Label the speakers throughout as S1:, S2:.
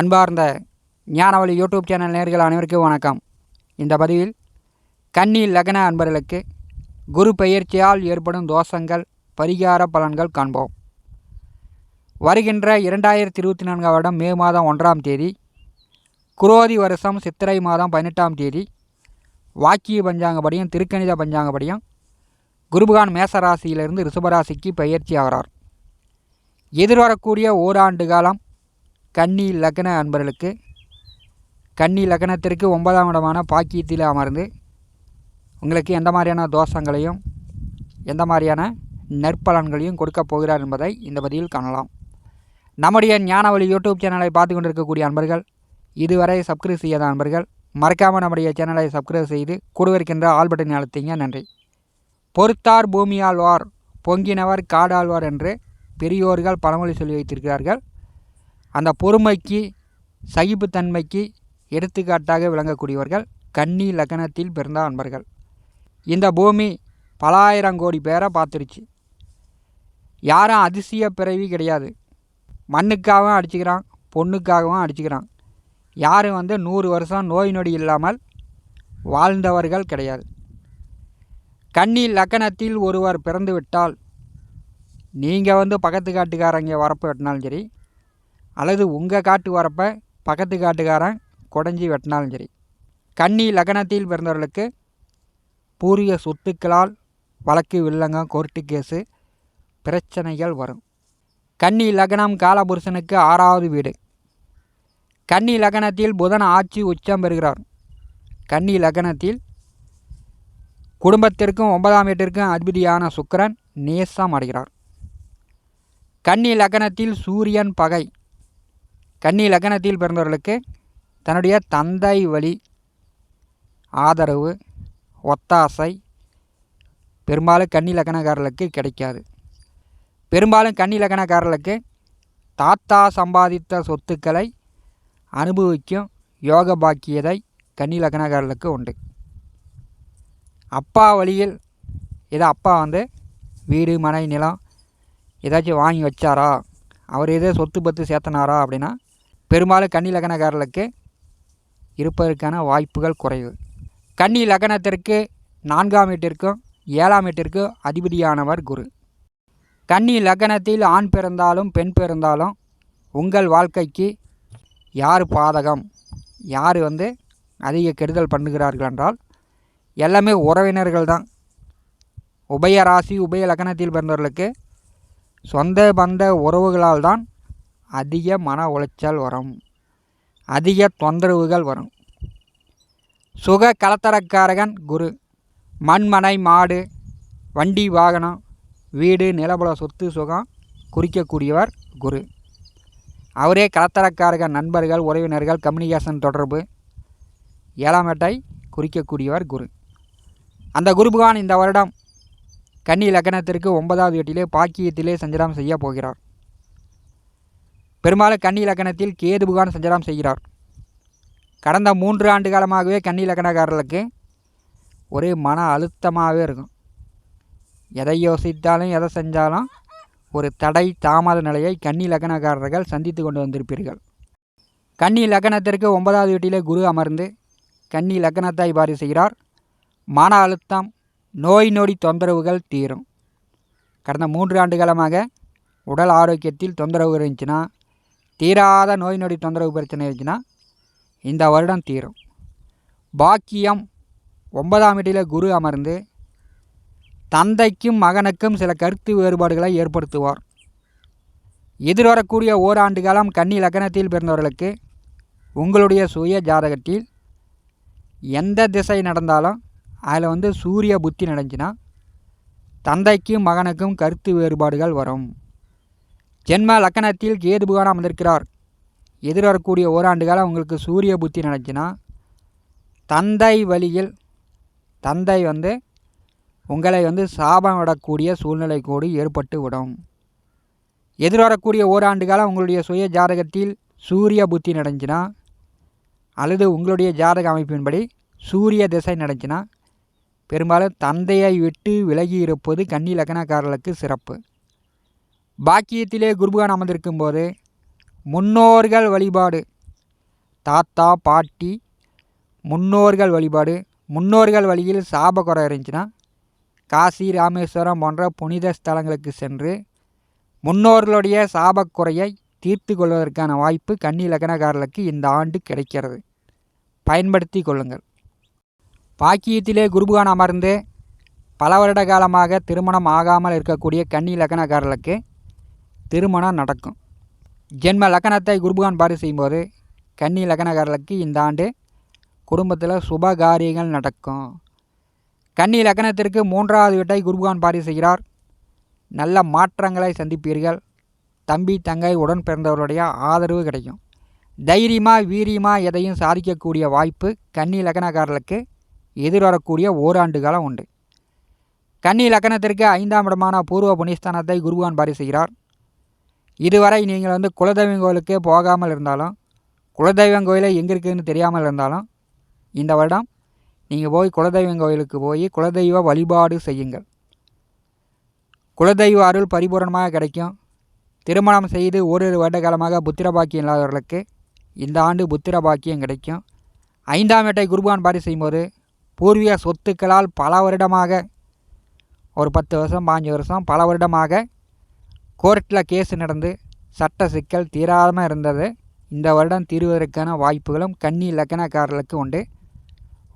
S1: அன்பார்ந்த ஞானவழி YouTube channel நேயர்கள் அனைவருக்கும் வணக்கம். இந்த பதிவில் கன்னி லக்ன அன்பர்களுக்கு குரு பெயர்ச்சியால் ஏற்படும் தோஷங்கள் பரிகார பலன்கள் காண்போம். வருகின்ற 2024 வருடம் மே மாதம் 1ஆம் தேதி, குரோதி வருஷம் சித்திரை மாதம் 18ஆம் தேதி, வாக்கிய பஞ்சாங்கப்படியும் திருக்கணித பஞ்சாங்கப்படியும் குருபகான் மேசராசியிலிருந்து ரிஷபராசிக்கு பயிற்சி ஆகிறார். எதிர்வரக்கூடிய ஓராண்டு காலம் கன்னி லக்ன அன்பர்களுக்கு கன்னி லக்னத்திற்கு 9ஆம் இடமான பாக்கியத்தில் அமர்ந்து உங்களுக்கு எந்த மாதிரியான தோஷங்களையும் எந்த மாதிரியான நற்பலன்களையும் கொடுக்க போகிறார் என்பதை இந்த பதிவில் காணலாம். நம்முடைய ஞானவழி யூடியூப் சேனலை பார்த்து கொண்டிருக்கக்கூடிய அன்பர்கள், இதுவரை சப்ஸ்கிரைப் செய்யாத அன்பர்கள் மறக்காமல் நம்முடைய சேனலை சப்ஸ்கிரைப் செய்து கூடுவிருக்கின்ற ஆல் பட்டன் அழுத்திங்க. நன்றி. பொறுத்தார் பூமியாழ்வார், பொங்கினவர் காடாழ்வார் என்று பெரியோர்கள் பழமொழி சொல்லி வைத்திருக்கிறார்கள். அந்த பொறுமைக்கு சகிப்புத்தன்மைக்கு எடுத்துக்காட்டாக விளங்கக்கூடியவர்கள் கன்னி லக்னத்தில் பிறந்த அன்பர்கள். இந்த பூமி பல ஆயிரம் கோடி பேரை பார்த்துருச்சு. யாரும் அதிசய பிறவி கிடையாது. மண்ணுக்காகவும் அடிச்சுக்கிறான், பொண்ணுக்காகவும் அடிச்சுக்கிறான். யாரும் 100 வருஷம் நோய் நொடி இல்லாமல் வாழ்ந்தவர்கள் கிடையாது. கன்னி லக்னத்தில் ஒருவர் பிறந்து விட்டால் நீங்கள் பக்கத்து காட்டுக்காரங்க வரப்பு வெட்டினாலும் சரி, அல்லது உங்கள் காட்டு வரப்பை பக்கத்து காட்டுக்காரன் குடஞ்சி வெட்டினாலும் சரி, கன்னி லக்னத்தில் பிறந்தவர்களுக்கு பூர்வீக சொத்துக்களால் வழக்கு, வில்லங்கம், கோர்ட்டு கேஸு பிரச்சனைகள் வரும். கன்னி லக்னம் காலபுருஷனுக்கு 6வது வீடு. கன்னி லக்னத்தில் புதன் ஆட்சி உச்சம் பெறுகிறார். கன்னி லக்னத்தில் குடும்பத்திற்கும் 9ஆம் வீட்டிற்கும் அதிபதியான சுக்கிரன் நேசம் அடைகிறார். கன்னி லக்னத்தில் சூரியன் பகை. கன்னி லக்னத்தில் பிறந்தவர்களுக்கு தன்னுடைய தந்தை வழி ஆதரவு, ஒத்தாசை பெரும்பாலும் கன்னி லக்னக்காரர்களுக்கு கிடைக்காது. பெரும்பாலும் கன்னி லக்னக்காரர்களுக்கு தாத்தா சம்பாதித்த சொத்துக்களை அனுபவிக்கும் யோக பாக்கியதை கன்னி லக்னக்காரர்களுக்கு உண்டு. அப்பா வழியில் ஏதோ அப்பா வீடு, மனை, நிலம் ஏதாச்சும் வாங்கி வச்சாரா, அவர் ஏதோ சொத்து பத்து சேர்த்தனாரா அப்படின்னா பெரும்பாலும் கன்னி லக்னக்காரர்களுக்கு இருப்பதற்கான வாய்ப்புகள் குறைவு. கன்னி லக்னத்திற்கு 4ஆம் வீட்டிற்கும் 7ஆம் வீட்டிற்கும் அதிபதியானவர் குரு. கன்னி லக்னத்தில் ஆண் பிறந்தாலும் பெண் பிறந்தாலும் உங்கள் வாழ்க்கைக்கு யார் பாதகம், யார் அதிக கெடுதல் பண்ணுகிறார்கள் என்றால் எல்லாமே உறவினர்கள் தான். உபய ராசி உபய லக்னத்தில் பிறந்தவர்களுக்கு சொந்த பந்த உறவுகளால் தான் அதிக மன உளைச்சல் வரும், அதிக தொந்தரவுகள் வரும். சுக கலத்தரக்காரகன் குரு. மண்மனை, மாடு, வண்டி, வாகனம், வீடு, நிலபுல சொத்து சுகம் குறிக்கக்கூடியவர் குரு. அவரே கலத்தரக்காரகன். நண்பர்கள், உறவினர்கள், கம்யூனிகேஷன் தொடர்பு, 7ஆம் வீட்டை குறிக்கக்கூடியவர் குரு. அந்த குரு பகவான் இந்த வருடம் கன்னி லக்னத்திற்கு 9வது வீட்டிலே பாக்கியத்திலே சஞ்சாரம் செய்ய போகிறார். பெரும்பாலும் கன்னி லக்னத்தில் கேது பகவான் சஞ்சாரம் செய்கிறார். கடந்த 3 ஆண்டு காலமாகவே கன்னி லக்னக்காரர்களுக்கு ஒரே மன அழுத்தமாகவே இருக்கும். எதை யோசித்தாலும் எதை செஞ்சாலும் ஒரு தடை தாமத நிலையை கன்னி லக்னக்காரர்கள் சந்தித்து கொண்டு வந்திருப்பீர்கள். கன்னி லக்னத்திற்கு 9வது வீட்டிலே குரு அமர்ந்து கன்னி லக்னத்தை பாரி செய்கிறார். மன அழுத்தம், நோய் நொடி தொந்தரவுகள் தீரும். கடந்த 3 ஆண்டு காலமாக உடல் ஆரோக்கியத்தில் தொந்தரவு இருந்துச்சுன்னா, தீராத நோய் நொடி தொந்தரவு பிரச்சனை இருந்துச்சுன்னா இந்த வருடம் தீரும். பாக்கியம் 9ஆம் வீட்டில் குரு அமர்ந்து தந்தைக்கும் மகனுக்கும் சில கருத்து வேறுபாடுகளை ஏற்படுத்துவார். எதிர்வரக்கூடிய ஓராண்டு காலம் கன்னி லக்னத்தில் பிறந்தவர்களுக்கு உங்களுடைய சுய ஜாதகத்தில் எந்த திசை நடந்தாலும் அதில் சூரிய புத்தி நடந்துச்சுன்னா தந்தைக்கும் மகனுக்கும் கருத்து வேறுபாடுகள் வரும். ஜென்ம லக்னத்தில் கேது பகவான் அமர்ந்திருக்கிறார். எதிர்வரக்கூடிய ஓராண்டு காலம் உங்களுக்கு சூரிய புத்தி நடந்துச்சுன்னா தந்தை வழியில் தந்தை உங்களை சாபம் விடக்கூடிய சூழ்நிலை கூடி ஏற்பட்டு விடும். எதிர்வரக்கூடிய ஓராண்டு காலம் உங்களுடைய சுய ஜாதகத்தில் சூரிய புத்தி நடந்துச்சுன்னா அல்லது உங்களுடைய ஜாதக அமைப்பின்படி சூரிய திசை நடந்துச்சுன்னா பெரும்பாலும் தந்தையை விட்டு விலகி இருப்பது கன்னி லக்னக்காரர்களுக்கு சிறப்பு. பாக்கியத்திலே குருபகான் அமர்ந்திருக்கும் போது முன்னோர்கள் வழிபாடு தாத்தா பாட்டி முன்னோர்கள் வழிபாடு, முன்னோர்கள் வழியில் சாபக்குறை இருந்துச்சுன்னா காசி ராமேஸ்வரம் போன்ற புனித ஸ்தலங்களுக்கு சென்று முன்னோர்களுடைய சாபக்குறையை தீர்த்து கொள்வதற்கான வாய்ப்பு கன்னி லக்னக்காரர்களுக்கு இந்த ஆண்டு கிடைக்கிறது. பயன்படுத்தி கொள்ளுங்கள். பாக்கியத்திலே குருபகான் அமர்ந்து பல வருட காலமாக திருமணம் ஆகாமல் இருக்கக்கூடிய கன்னி லக்னக்காரர்களுக்கு திருமணம் நடக்கும். ஜென்ம லக்னத்தை குருபகான் பாரி செய்யும்போது கன்னி லக்னக்காரர்களுக்கு இந்த ஆண்டு குடும்பத்தில் சுப காரியங்கள் நடக்கும். கன்னி லக்னத்திற்கு 3வது வீட்டை குருபகான் பாரி செய்கிறார். நல்ல மாற்றங்களை சந்திப்பீர்கள். தம்பி தங்கை உடன் பிறந்தவர்களுடைய ஆதரவு கிடைக்கும். தைரியமாக வீரியமாக எதையும் சாதிக்கக்கூடிய வாய்ப்பு கன்னி லக்னக்காரர்களுக்கு எதிர்வரக்கூடிய ஓராண்டு காலம் உண்டு. கன்னி லக்னத்திற்கு 5ஆம் இடமான பூர்வ புண்ணியஸ்தானத்தை குருபகான் பாரி செய்கிறார். இதுவரை நீங்கள் குலதெய்வம் கோயிலுக்கே போகாமல் இருந்தாலும், குலதெய்வம் கோயிலை எங்கே இருக்குதுன்னு தெரியாமல் இருந்தாலும், இந்த வருடம் நீங்கள் போய் குலதெய்வம் கோயிலுக்கு போய் குலதெய்வ வழிபாடு செய்யுங்கள். குலதெய்வ அருள் பரிபூரணமாக கிடைக்கும். திருமணம் செய்து ஓரிரு வருட காலமாக புத்திர பாக்கியம் இல்லாதவர்களுக்கு இந்த ஆண்டு புத்திர பாக்கியம் கிடைக்கும். 5ஆம் வீட்டை குருபகான் பாரி செய்யும்போது பூர்வீக சொத்துக்களால் பல வருடமாக, ஒரு 10 வருஷம் 5 வருஷம் பல வருடமாக கோர்ட்டில் கேஸ் நடந்து சட்ட சிக்கல் தீராமல் இருந்தது இந்த வருடம் தீர்வதற்கான வாய்ப்புகளும் கன்னி லக்னக்காரர்களுக்கு உண்டு.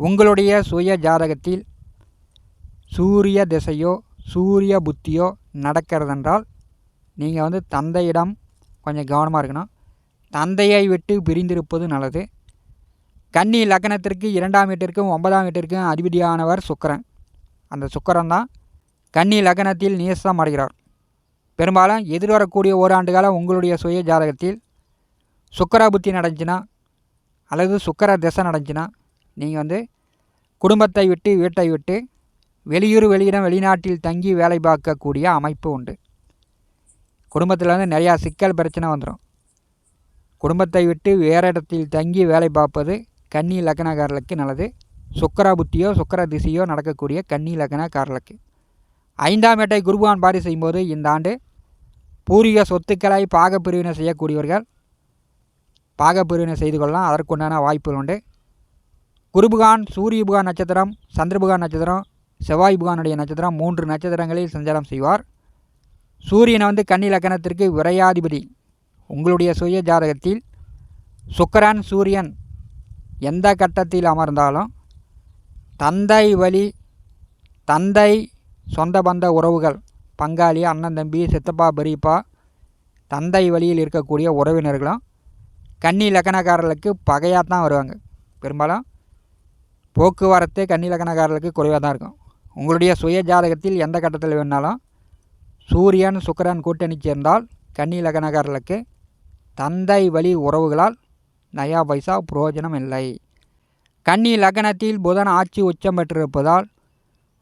S1: உங்களுடைய சுய ஜாதகத்தில் சூரிய திசையோ சூரிய புத்தியோ நடக்கிறதென்றால் நீங்கள் தந்தையிடம் கொஞ்சம் கவனமாக இருக்கணும். தந்தையை விட்டு பிரிந்திருப்பது நல்லது. கன்னி லக்னத்திற்கு 2ஆம் வீட்டிற்கும் 9ஆம் வீட்டிற்கும் அதிபதியானவர் சுக்கிரன். அந்த சுக்கிரன் தான் கன்னி லக்னத்தில் நீசம் அடைகிறார். பெரும்பாலும் எதிர்வரக்கூடிய ஓராண்டு காலம் உங்களுடைய சுய ஜாதகத்தில் சுக்கிர புத்தி நடந்துச்சுன்னா அல்லது சுக்கிர திசை நடந்துச்சுன்னா நீங்கள் குடும்பத்தை விட்டு வீட்டை விட்டு வெளியூர் வெளியிடம் வெளிநாட்டில் தங்கி வேலை பார்க்கக்கூடிய அமைப்பு உண்டு. குடும்பத்தில் நிறையா சிக்கல் பிரச்சனை வந்துடும். குடும்பத்தை விட்டு வேறு இடத்தில் தங்கி வேலை பார்ப்பது கன்னி லக்னக்காரர்களுக்கு நல்லது. சுக்கிர புத்தியோ சுக்கிர திசையோ நடக்கக்கூடிய கன்னி லக்னக்காரர்களுக்கு 5ஆம் வீட்டை குருபகான் பாரி செய்யும்போது இந்த ஆண்டு பூர்வீக சொத்துக்களை பாகப்பிரிவினை செய்யக்கூடியவர்கள் பாகப்பிரிவினை செய்து கொள்ளலாம். அதற்குண்டான வாய்ப்புகள் உண்டு. குருபகான் சூரிய புகான் நட்சத்திரம், சந்திரபுகான் நட்சத்திரம், செவ்வாய் புகானுடைய நட்சத்திரம் 3 நட்சத்திரங்களில் சஞ்சாரம் செய்வார். சூரியனை கன்னி லக்னத்திற்கு விரையாதிபதி. உங்களுடைய சுய ஜாதகத்தில் சுக்கிரன் சூரியன் எந்த கட்டத்தில் அமர்ந்தாலும் தந்தை வழி, தந்தை சொந்த பந்த உறவுகள், பங்காளி, அண்ணன் தம்பி, சித்தப்பா பெரியப்பா, தந்தை வழியில் இருக்கக்கூடிய உறவினர்களும் கன்னி லக்னக்காரர்களுக்கு பகையாக தான் வருவாங்க. பெரும்பாலும் போக்குவரத்து கன்னி லக்னக்காரர்களுக்கு குறைவாக தான் இருக்கும். உங்களுடைய சுய ஜாதகத்தில் எந்த கட்டத்தில் வேணாலும் சூரியன் சுக்கிரன் கூட்டணி சேர்ந்தால் கன்னி லக்னக்காரர்களுக்கு தந்தை வழி உறவுகளால் நயா பைசா பிரயோஜனம் இல்லை. கன்னி லக்னத்தில் புதன் ஆட்சி உச்சம் பெற்றிருப்பதால்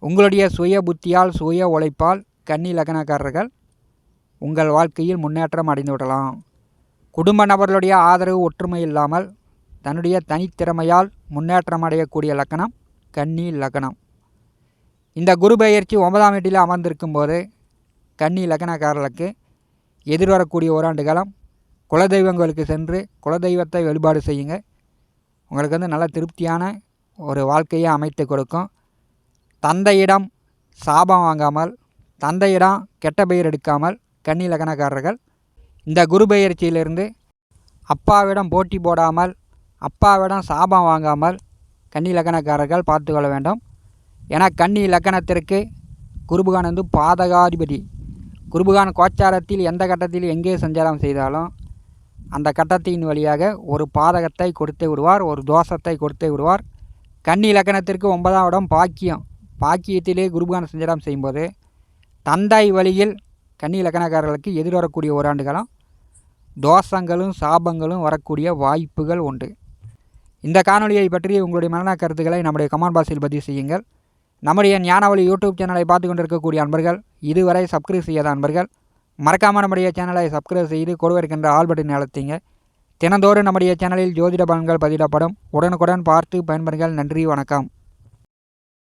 S1: உங்களுடைய சுய புத்தியால் சுய உழைப்பால் கன்னி லக்னக்காரர்கள் உங்கள் வாழ்க்கையில் முன்னேற்றம் அடைந்து விடலாம். குடும்ப நபர்களுடைய ஆதரவு ஒற்றுமை இல்லாமல் தன்னுடைய தனித்திறமையால் முன்னேற்றம் அடையக்கூடிய லக்னம் கன்னி லக்னம். இந்த குரு பெயர்ச்சி 9ஆம் வீட்டில் அமர்ந்திருக்கும் போது கன்னி லக்னக்காரர்களுக்கு எதிர்வரக்கூடிய ஓராண்டு காலம் குலதெய்வங்களுக்கு சென்று குலதெய்வத்தை வழிபாடு செய்யுங்க. உங்களுக்கு நல்ல திருப்தியான ஒரு வாழ்க்கையை அமைத்து கொடுக்கும். தந்தையிடம் சாபம் வாங்காமல், தந்தையிடம் கெட்ட பெயர் எடுக்காமல் கன்னி லக்னக்காரர்கள் இந்த குரு பெயர்ச்சியிலிருந்து அப்பாவிடம் போட்டி போடாமல், அப்பாவிடம் சாபம் வாங்காமல் கன்னி லக்னக்காரர்கள் பார்த்து கொள்ள வேண்டும். ஏன்னா கன்னி லக்னத்திற்கு குருபகான் பாதகாதிபதி. குருபகான் கோச்சாரத்தில் எந்த கட்டத்தில் எங்கே சஞ்சாரம் செய்தாலும் அந்த கட்டத்தின் வழியாக ஒரு பாதகத்தை கொடுத்து விடுவார், ஒரு தோஷத்தை கொடுத்து விடுவார். கன்னி லக்னத்திற்கு 9ஆம் இடம் பாக்கியம். பாக்கியத்திலே குருபகான் சஞ்சாரம் செய்யும்போது தந்தை வழியில் கன்னி லக்னக்காரர்களுக்கு எதிர்வரக்கூடிய ஓராண்டு காலம் தோஷங்களும் சாபங்களும் வரக்கூடிய வாய்ப்புகள் உண்டு. இந்த காணொலியை பற்றி உங்களுடைய மனநல கருத்துக்களை நம்முடைய கமெண்ட் பாக்ஸில் பதிவு செய்யுங்கள். நம்முடைய ஞானவழி யூடியூப் சேனலை பார்த்து கொண்டிருக்கக்கூடிய அன்பர்கள், இதுவரை சப்ஸ்கிரைப் செய்யாத அன்பர்கள் மறக்காமல் நம்முடைய சேனலை சப்ஸ்கிரைப் செய்து கூட இருக்கின்ற ஆல் பட்டனை அழுத்துங்க. தினந்தோறும் நம்முடைய சேனலில் ஜோதிட பலன்கள் பதிவிடப்படும். உடனுக்குடன் பார்த்து பயன்பெறுங்கள். நன்றி, வணக்கம்.